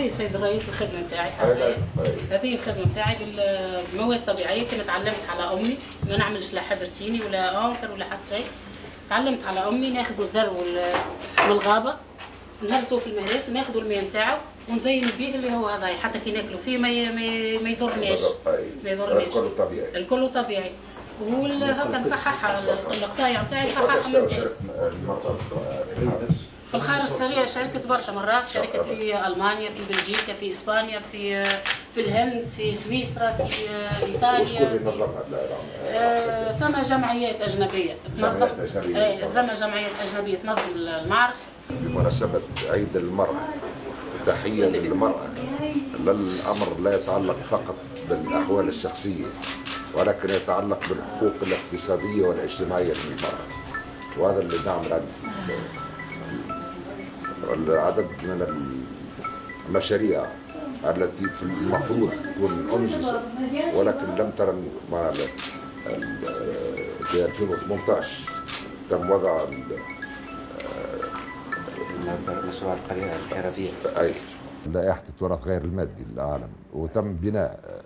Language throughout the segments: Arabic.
هذه سيد الرئيس الخدمه نتاعي. هذه الخدمه نتاعي بالمواد الطبيعيه. كنت تعلمت على امي، ما نعملش لا حبرتيني ولا انكر ولا حتى شيء. تعلمت على امي. ناخذوا الذر من الغابه، نهرسوه في المهرس وناخذوا الماء نتاعو ونزين به اللي هو هذا، حتى كي ناكلوا فيه ما يضرناش. ما يضرناش. الكل طبيعي. الكل طبيعي. وهكا نصححها القطايع نتاعي نصححها من جديد. في الخارج سريع شاركت برشا مرات. شاركت في المانيا، في بلجيكا، في اسبانيا، في الهند، في سويسرا، في ايطاليا. ثم جمعيات اجنبيه تنظم. ثم جمعيات اجنبيه تنظم المعرض. بمناسبه عيد المراه، تحيه للمراه. الامر لا يتعلق فقط بالاحوال الشخصيه، ولكن يتعلق بالحقوق الاقتصاديه والاجتماعيه للمراه. وهذا اللي نعمل العدد من المشاريع التي المفروض تكون انجزت ولكن لم ترى في 2018 تم وضع مشروع القرية الحرفية. لائحة التراث غير المادي للعالم، وتم بناء،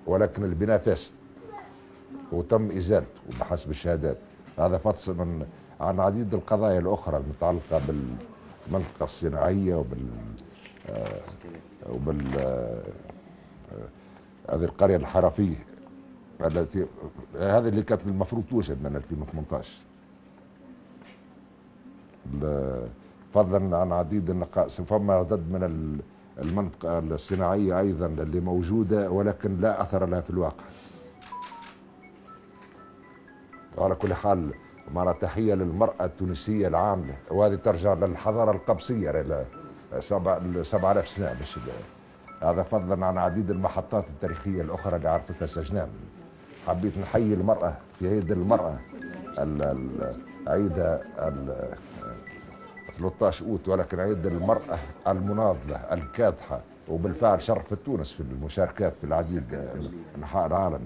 ولكن البناء فاسد وتم ازالته بحسب الشهادات. هذا فصل عن عديد القضايا الاخرى المتعلقه بالمنطقه الصناعيه هذه القريه الحرفيه التي هذه اللي كانت المفروض توجد من 2018. فضلا عن عديد النقائص. فما عدد من المنطقه الصناعيه ايضا اللي موجوده ولكن لا اثر لها في الواقع. وعلى كل حال معنا تحيه للمراه التونسيه العامله، وهذه ترجع للحضاره القبسيه ل 7000 سنه. مش هذا فضلا عن عديد المحطات التاريخيه الاخرى اللي عرفتها سجنان. حبيت نحيي المراه في عيد المراه، عيد 13 اوت، ولكن عيد المراه المناضله الكادحه، وبالفعل شرفت تونس في المشاركات في العديد من انحاء العالم.